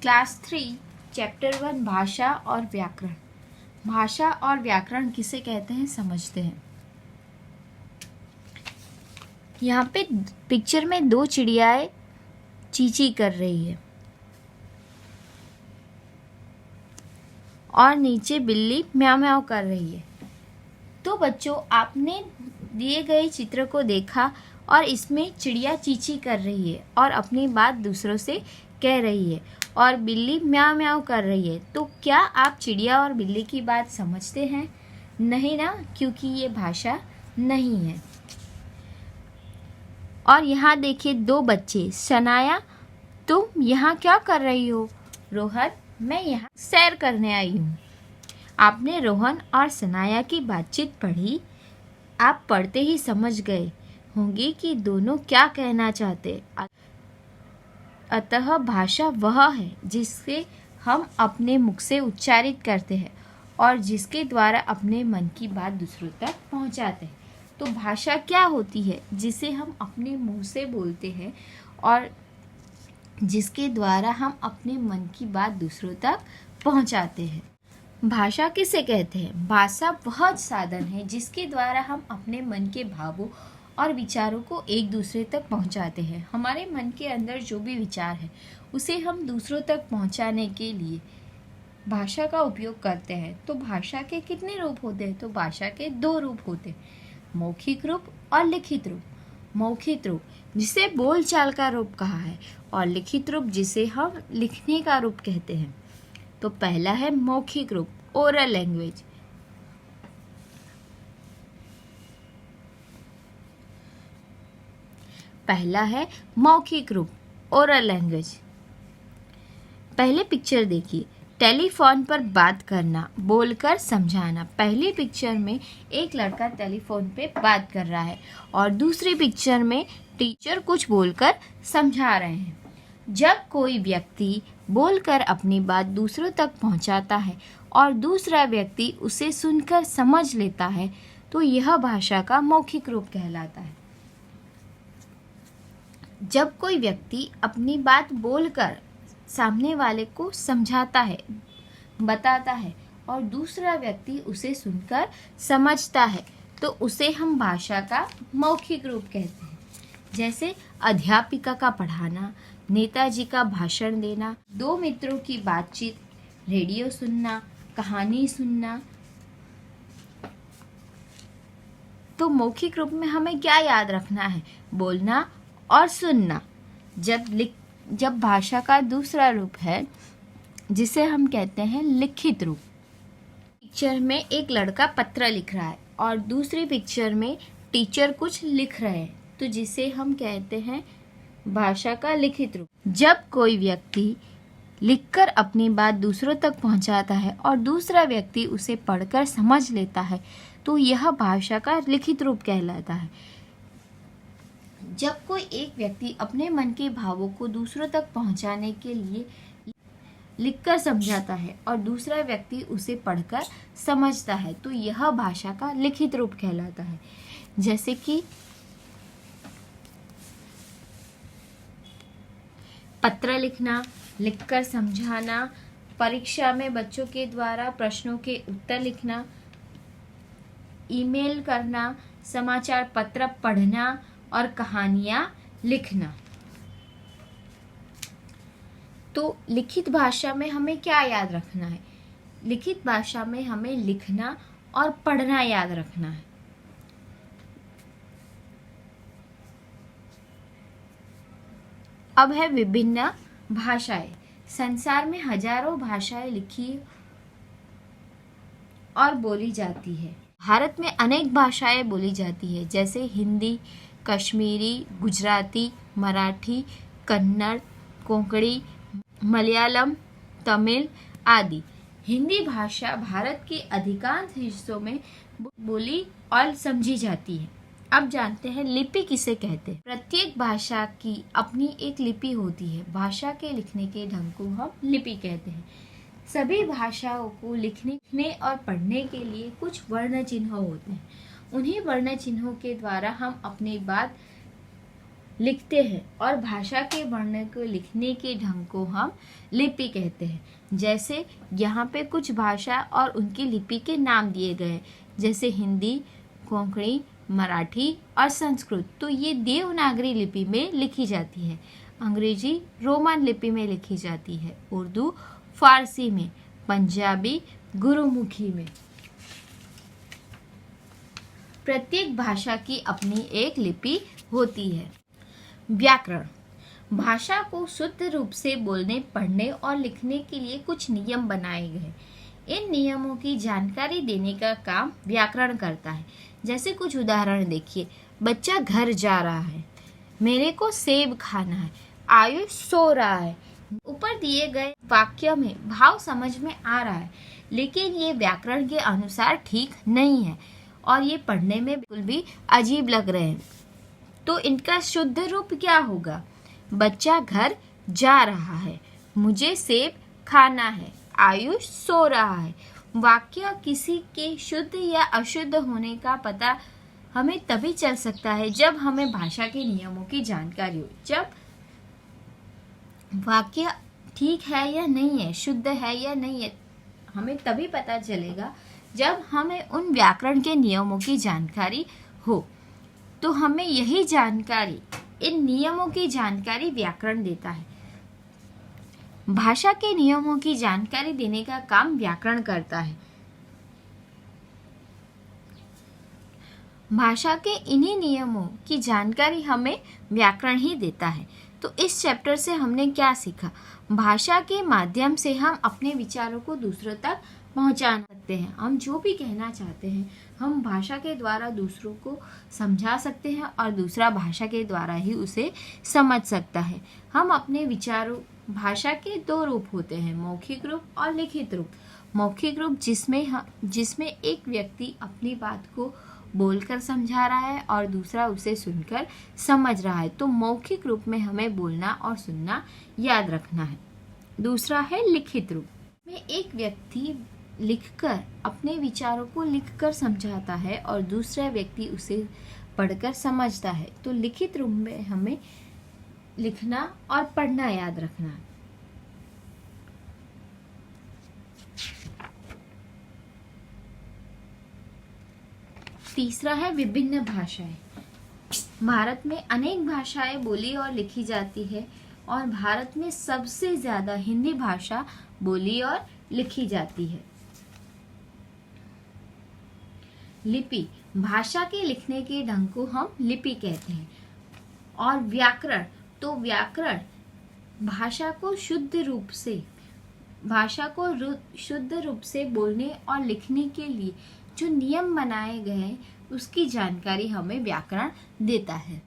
Class 3 chapter 1 भाषा और व्याकरण। भाषा और व्याकरण किसे कहते हैं समझते हैं। यहाँ पे पिक्चर में दो चिड़ियाएं चींची कर रही है और नीचे बिल्ली म्याऊ म्याऊ कर रही है। तो बच्चों, आपने दिए गए चित्र को देखा और इसमें चिड़िया चींची कर रही है और अपनी बात दूसरों से कह रही है और बिल्ली म्याऊ म्याऊ कर रही है। तो क्या आप चिड़िया और बिल्ली की बात समझते हैं? नहीं ना, क्योंकि ये भाषा नहीं है। और यहाँ देखिए दो बच्चे। शनाया, तुम यहाँ क्या कर रही हो? रोहन, मैं यहाँ सैर करने आई हूँ। आपने रोहन और सनाया की बातचीत पढ़ी। आप पढ़ते ही समझ गए होंगे कि दोनों क्या कहना चाहते। अतः भाषा वह है जिससे हम अपने मुख से उच्चारित करते हैं और जिसके द्वारा अपने मन की बात दूसरों तक पहुंचाते हैं। तो भाषा क्या होती है? जिसे हम अपने मुंह से बोलते हैं और जिसके द्वारा हम अपने मन की बात दूसरों तक पहुंचाते हैं। भाषा किसे कहते हैं? भाषा वह साधन है जिसके द्वारा हम अपने मन के भावों और विचारों को एक दूसरे तक पहुंचाते हैं। हमारे मन के अंदर जो भी विचार है उसे हम दूसरों तक पहुंचाने के लिए भाषा का उपयोग करते हैं। तो भाषा के कितने रूप होते हैं? तो भाषा के दो रूप होते हैं, मौखिक रूप और लिखित रूप। मौखिक रूप जिसे बोलचाल का रूप कहा है और लिखित रूप जिसे हम लिखने का रूप कहते हैं। तो पहला है मौखिक रूप, ओरल लैंग्वेज। पहला है मौखिक रूप, ओरल लैंग्वेज। पहले पिक्चर देखिए, टेलीफोन पर बात करना, बोलकर समझाना। पहली पिक्चर में एक लड़का टेलीफोन पे बात कर रहा है और दूसरी पिक्चर में टीचर कुछ बोलकर समझा रहे हैं। जब कोई व्यक्ति बोलकर अपनी बात दूसरों तक पहुंचाता है और दूसरा व्यक्ति उसे सुनकर समझ लेता है तो यह भाषा का मौखिक रूप कहलाता है। जब कोई व्यक्ति अपनी बात बोलकर सामने वाले को समझाता है, बताता है और दूसरा व्यक्ति उसे सुनकर समझता है तो उसे हम भाषा का मौखिक रूप कहते हैं। जैसे अध्यापिका का पढ़ाना, नेताजी का भाषण देना, दो मित्रों की बातचीत, रेडियो सुनना, कहानी सुनना। तो मौखिक रूप में हमें क्या याद रखना है? बोलना और सुनना। जब भाषा का दूसरा रूप है जिसे हम कहते हैं लिखित रूप। पिक्चर में एक लड़का पत्र लिख रहा है और दूसरी पिक्चर में टीचर कुछ लिख रहे हैं, तो जिसे हम कहते हैं भाषा का लिखित रूप। जब कोई व्यक्ति लिखकर अपनी बात दूसरों तक पहुंचाता है और दूसरा व्यक्ति उसे पढ़कर समझ लेता है तो यह भाषा का लिखित रूप कहलाता है। जब कोई एक व्यक्ति अपने मन के भावों को दूसरों तक पहुंचाने के लिए लिखकर समझाता है और दूसरा व्यक्ति उसे पढ़कर समझता है तो यह भाषा का लिखित रूप कहलाता है। जैसे कि पत्र लिखना, लिखकर समझाना, परीक्षा में बच्चों के द्वारा प्रश्नों के उत्तर लिखना, ईमेल करना, समाचार पत्र पढ़ना और कहानियां लिखना। तो लिखित भाषा में हमें क्या याद रखना है? लिखित भाषा में हमें लिखना और पढ़ना याद रखना है। अब है विभिन्न भाषाएं। संसार में हजारों भाषाएं लिखी और बोली जाती है। भारत में अनेक भाषाएं बोली जाती है, जैसे हिंदी, कश्मीरी, गुजराती, मराठी, कन्नड़, कोंकणी, मलयालम, तमिल आदि। हिंदी भाषा भारत के अधिकांश हिस्सों में बोली और समझी जाती है। अब जानते हैं लिपि किसे कहते हैं। प्रत्येक भाषा की अपनी एक लिपि होती है। भाषा के लिखने के ढंग को हम लिपि कहते हैं। सभी भाषाओं को लिखने और पढ़ने के लिए कुछ वर्ण चिन्ह होते हैं। उन्हीं वर्ण चिन्हों के द्वारा हम अपनी बात लिखते हैं और भाषा के वर्ण को लिखने के ढंग को हम लिपि कहते हैं। जैसे यहाँ पे कुछ भाषा और उनकी लिपि के नाम दिए गए हैं, जैसे हिंदी, कोंकणी, मराठी और संस्कृत। तो ये देवनागरी लिपि में लिखी जाती है। अंग्रेजी रोमन लिपि में लिखी जाती है। उर्दू फारसी में, पंजाबी गुरुमुखी में। प्रत्येक भाषा की अपनी एक लिपि होती है। व्याकरण भाषा को शुद्ध रूप से बोलने, पढ़ने और लिखने के लिए कुछ नियम बनाए गए। इन नियमों की जानकारी देने का काम व्याकरण करता है। जैसे कुछ उदाहरण देखिए। बच्चा घर जा रहा है, मेरे को सेब खाना है, आयुष सो रहा है। ऊपर दिए गए वाक्य में भाव समझ में आ रहा है, लेकिन ये व्याकरण के अनुसार ठीक नहीं है और ये पढ़ने में बिल्कुल भी अजीब लग रहे हैं। तो इनका शुद्ध रूप क्या होगा? बच्चा घर जा रहा है, मुझे सेब खाना है, आयुष सो रहा है। वाक्य किसी के शुद्ध या अशुद्ध होने का पता हमें तभी चल सकता है जब हमें भाषा के नियमों की जानकारी हो। जब वाक्य ठीक है या नहीं है, शुद्ध है या नहीं है, हमें तभी पता चलेगा जब हमें उन व्याकरण के नियमों की जानकारी हो। तो हमें यही जानकारी, इन नियमों की जानकारी व्याकरण देता है। भाषा के नियमों की जानकारी देने का काम व्याकरण करता है। भाषा के इन्हीं नियमों की जानकारी हमें व्याकरण ही देता है। तो इस चैप्टर से हमने क्या सीखा? भाषा के माध्यम से हम अपने विचारों को दूसरों तक पहुंचा सकते हैं। हम जो भी कहना चाहते हैं, हम भाषा के द्वारा दूसरों को समझा सकते हैं और दूसरा भाषा के द्वारा ही उसे समझ सकता है। हम अपने विचारों, भाषा के दो रूप होते हैं, मौखिक रूप और लिखित रूप। मौखिक रूप जिसमें एक व्यक्ति अपनी बात को बोलकर समझा रहा है और दूसरा उसे सुनकर समझ रहा है। तो मौखिक रूप में हमें बोलना और सुनना याद रखना है। दूसरा है लिखित रूप में एक व्यक्ति लिखकर अपने विचारों को लिखकर समझाता है और दूसरा व्यक्ति उसे पढ़कर समझता है। तो लिखित रूप में हमें लिखना और पढ़ना याद रखना है। तीसरा है विभिन्न भाषाएं। भारत में अनेक भाषाएं बोली और लिखी जाती है और भारत में सबसे ज्यादा हिंदी भाषा बोली और लिखी जाती है। लिपि भाषा के लिखने के ढंग को हम लिपि कहते हैं। और व्याकरण, तो व्याकरण भाषा को शुद्ध रूप से बोलने और लिखने के लिए जो नियम बनाए गए हैं उसकी जानकारी हमें व्याकरण देता है।